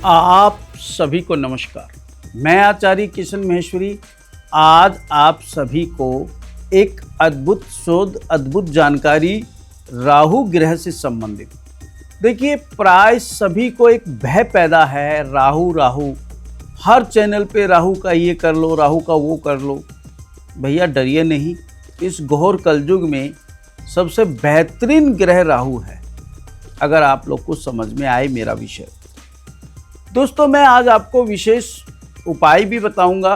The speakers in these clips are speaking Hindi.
आप सभी को नमस्कार। मैं आचार्य किशन महेश्वरी आज आप सभी को एक अद्भुत शोध, अद्भुत जानकारी राहु ग्रह से संबंधित। देखिए, प्राय सभी को एक भय पैदा है, राहु राहु, हर चैनल पे राहु का ये कर लो, राहु का वो कर लो। भैया डरिए नहीं, इस घोर कलयुग में सबसे बेहतरीन ग्रह राहु है, अगर आप लोग को समझ में आए मेरा विषय। दोस्तों, मैं आज आपको विशेष उपाय भी बताऊंगा,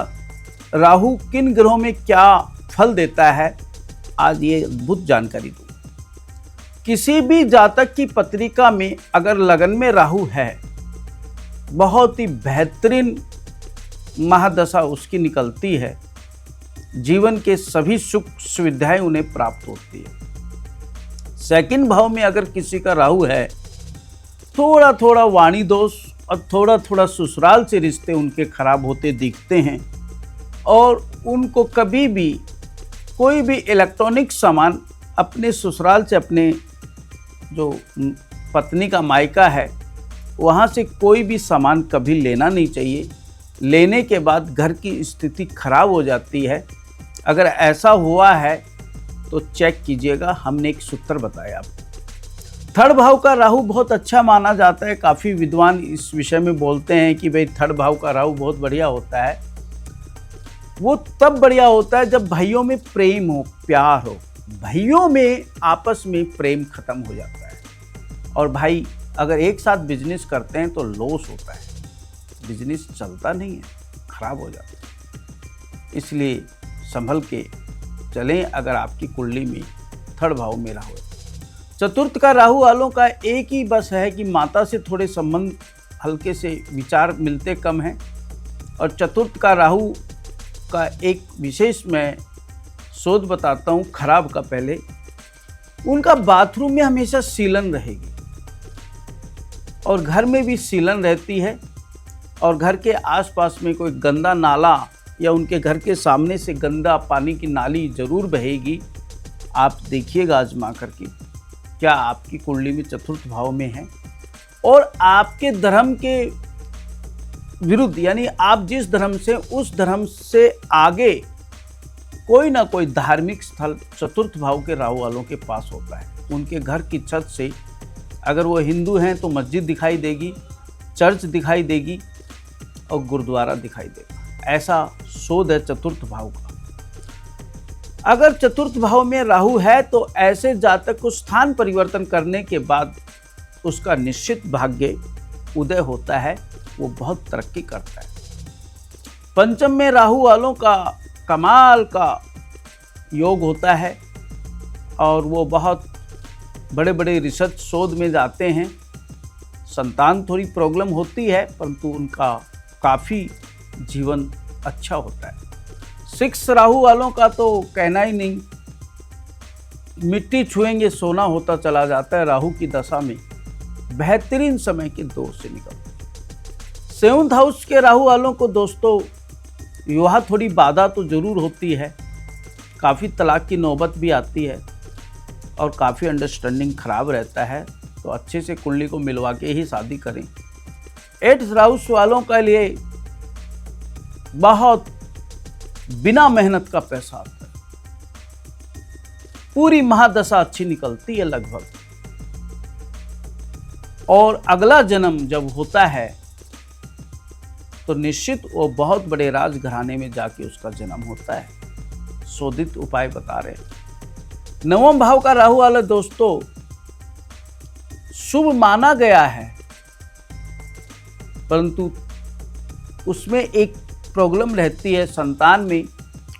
राहु किन ग्रहों में क्या फल देता है, आज ये अद्भुत जानकारी दूंगा। किसी भी जातक की पत्रिका में अगर लगन में राहु है, बहुत ही बेहतरीन महादशा उसकी निकलती है, जीवन के सभी सुख सुविधाएं उन्हें प्राप्त होती है। सेकंड भाव में अगर किसी का राहु है, थोड़ा थोड़ा वाणी दोष और थोड़ा थोड़ा ससुराल से रिश्ते उनके खराब होते दिखते हैं, और उनको कभी भी कोई भी इलेक्ट्रॉनिक सामान अपने ससुराल से, अपने जो पत्नी का मायका है वहाँ से कोई भी सामान कभी लेना नहीं चाहिए। लेने के बाद घर की स्थिति खराब हो जाती है। अगर ऐसा हुआ है तो चेक कीजिएगा, हमने एक सूत्र बताया आपको। थर्ड भाव का राहु बहुत अच्छा माना जाता है। काफ़ी विद्वान इस विषय में बोलते हैं कि भाई थर्ड भाव का राहु बहुत बढ़िया होता है। वो तब बढ़िया होता है जब भाइयों में प्रेम हो, प्यार हो। भाइयों में आपस में प्रेम खत्म हो जाता है, और भाई अगर एक साथ बिजनेस करते हैं तो लॉस होता है, बिजनेस चलता नहीं है, खराब हो जाता है। इसलिए संभल के चलें अगर आपकी कुंडली में थर्ड भाव में राहु है। चतुर्थ का राहु वालों का एक ही बस है कि माता से थोड़े संबंध हल्के से विचार मिलते कम हैं। और चतुर्थ का राहु का एक विशेष मैं शोध बताता हूँ खराब का। पहले उनका बाथरूम में हमेशा सीलन रहेगी, और घर में भी सीलन रहती है, और घर के आसपास में कोई गंदा नाला या उनके घर के सामने से गंदा पानी की नाली जरूर बहेगी। आप देखिएगा आजमा करके, क्या आपकी कुंडली में चतुर्थ भाव में है और आपके धर्म के विरुद्ध, यानी आप जिस धर्म से उस धर्म से आगे कोई ना कोई धार्मिक स्थल चतुर्थ भाव के राहु वालों के पास होता है। उनके घर की छत से अगर वो हिंदू हैं तो मस्जिद दिखाई देगी, चर्च दिखाई देगी और गुरुद्वारा दिखाई देगा। ऐसा शोध है चतुर्थ भाव का। अगर चतुर्थ भाव में राहु है तो ऐसे जातक को स्थान परिवर्तन करने के बाद उसका निश्चित भाग्य उदय होता है, वो बहुत तरक्की करता है। पंचम में राहु वालों का कमाल का योग होता है, और वो बहुत बड़े बड़े रिसर्च शोध में जाते हैं। संतान थोड़ी प्रॉब्लम होती है, परंतु उनका काफ़ी जीवन अच्छा होता है। 6 राहु वालों का तो कहना ही नहीं, मिट्टी छुएंगे सोना होता चला जाता है। राहु की दशा में बेहतरीन समय के दौर से निकलते। 7th हाउस के राहु वालों को दोस्तों विवाह थोड़ी बाधा तो जरूर होती है, काफ़ी तलाक की नौबत भी आती है, और काफ़ी अंडरस्टैंडिंग खराब रहता है। तो अच्छे से कुंडली को मिलवा के ही शादी करें। 8th हाउस वालों के लिए बहुत बिना मेहनत का पैसा आता है, पूरी महादशा अच्छी निकलती है लगभग। और अगला जन्म जब होता है तो निश्चित वो बहुत बड़े राजघराने में जाके उसका जन्म होता है। शोधित उपाय बता रहे हैं। 9वें भाव का राहु वाला दोस्तों शुभ माना गया है, परंतु उसमें एक प्रॉब्लम रहती है संतान में,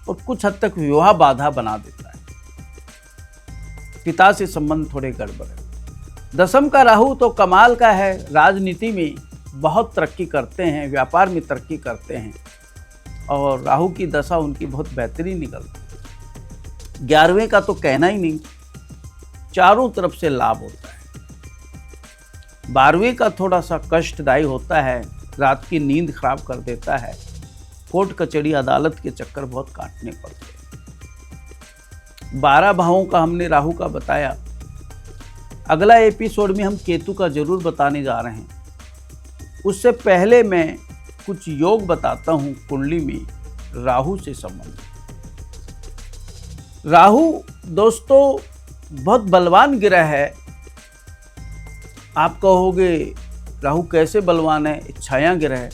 और कुछ हद तक विवाह बाधा बना देता है। पिता से संबंध थोड़े गड़बड़ है। 10th का राहु तो कमाल का है, राजनीति में बहुत तरक्की करते हैं, व्यापार में तरक्की करते हैं, और राहु की दशा उनकी बहुत बेहतरीन निकलती है। 11वें का तो कहना ही नहीं, चारों तरफ से लाभ होता है। 12वें का थोड़ा सा कष्टदायी होता है, रात की नींद खराब कर देता है, कोर्ट कचहरी अदालत के चक्कर बहुत काटने पड़ते हैं। 12 भावों का हमने राहु का बताया। अगला एपिसोड में हम केतु का जरूर बताने जा रहे हैं। उससे पहले मैं कुछ योग बताता हूं कुंडली में राहु से संबंधित। राहु दोस्तों बहुत बलवान ग्रह है। आप कहोगे राहु कैसे बलवान है? छाया ग्रह है।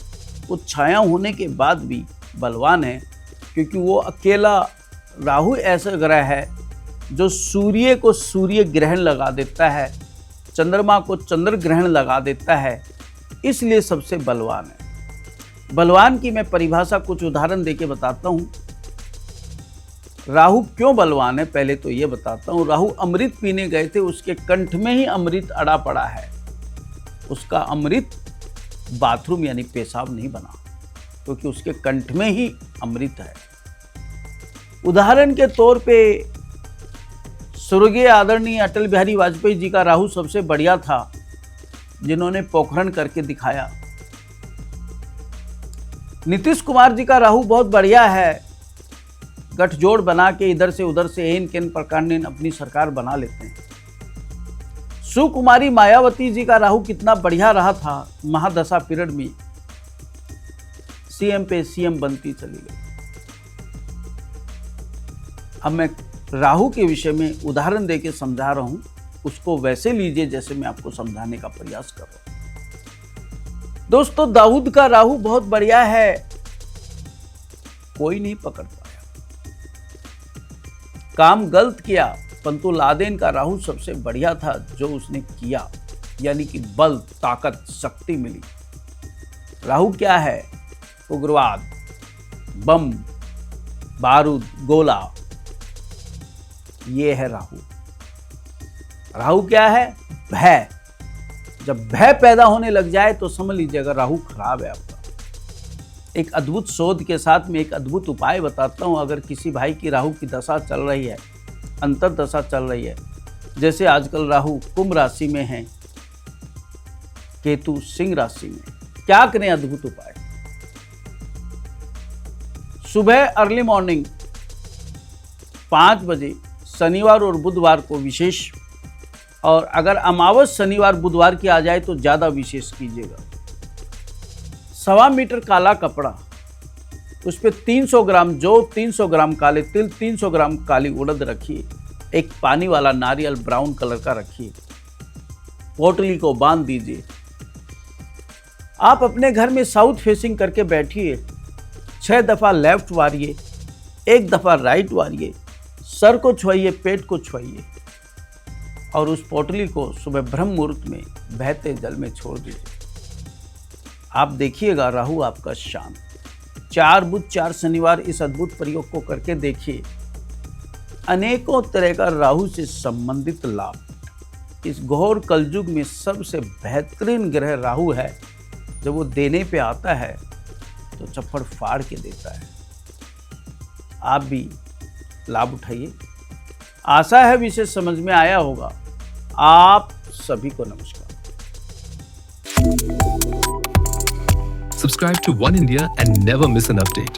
वो छाया होने के बाद भी बलवान है, क्योंकि वो अकेला राहु ऐसा ग्रह है जो सूर्य को सूर्य ग्रहण लगा देता है, चंद्रमा को चंद्र ग्रहण लगा देता है, इसलिए सबसे बलवान है। बलवान की मैं परिभाषा कुछ उदाहरण देके बताता हूँ। राहु क्यों बलवान है पहले तो ये बताता हूँ। राहु अमृत पीने गए थे, उसके कंठ में ही अमृत अड़ा पड़ा है। उसका अमृत बाथरूम यानी पेशाब नहीं बना, क्योंकि उसके कंठ में ही अमृत है। उदाहरण के तौर पे स्वर्गीय आदरणीय अटल बिहारी वाजपेयी जी का राहु सबसे बढ़िया था, जिन्होंने पोखरण करके दिखाया। नीतीश कुमार जी का राहु बहुत बढ़िया है, गठजोड़ बना के इधर से उधर से एन केन प्रकार ने अपनी सरकार बना लेते हैं। सुकुमारी मायावती जी का राहु कितना बढ़िया रहा था, महादशा पीरियड में सीएम पे सीएम बनती चली गई। अब मैं राहु के विषय में उदाहरण देके समझा रहा हूं, उसको वैसे लीजिए जैसे मैं आपको समझाने का प्रयास कर रहा हूं। दोस्तों दाऊद का राहु बहुत बढ़िया है, कोई नहीं पकड़ पाया। काम गलत किया, परंतु लादेन का राहु सबसे बढ़िया था जो उसने किया, यानी कि बल, ताकत, शक्ति मिली। राहु क्या है? उग्रवाद, बम, बारूद, गोला, ये है राहु। राहु क्या है? भय। जब भय पैदा होने लग जाए तो समझ लीजिएगा राहु खराब है आपका। एक अद्भुत शोध के साथ में एक अद्भुत उपाय बताता हूं। अगर किसी भाई की राहु की दशा चल रही है, अंतर दशा चल रही है, जैसे आजकल राहु कुंभ राशि में है, केतु सिंह राशि में, क्या करें? अद्भुत उपाय। सुबह अर्ली मॉर्निंग 5 बजे शनिवार और बुधवार को विशेष, और अगर अमावस शनिवार बुधवार की आ जाए तो ज़्यादा विशेष कीजिएगा। 1.25 मीटर काला कपड़ा, उस पर 300 ग्राम जौ, 300 ग्राम काले तिल, 300 ग्राम काली उड़द रखिए। एक पानी वाला नारियल ब्राउन कलर का रखिए, पोटली को बांध दीजिए। आप अपने घर में साउथ फेसिंग करके बैठिए, 6 दफ़ा लेफ्ट वारिए, 1 दफ़ा राइट वारिए, सर को छुआइए, पेट को छुआइए, और उस पोटली को सुबह ब्रह्म मुहूर्त में बहते जल में छोड़ दीजिए। आप देखिएगा राहु आपका शांत। 4 बुध 4 शनिवार इस अद्भुत प्रयोग को करके देखिए, अनेकों तरह का राहु से संबंधित लाभ। इस घोर कलयुग में सबसे बेहतरीन ग्रह राहु है। जब वो देने पे आता है तो चप्पड़ फाड़ के देता है। आप भी लाभ उठाइए। आशा है विशेष समझ में आया होगा। आप सभी को नमस्कार। Subscribe to One India and never miss an update.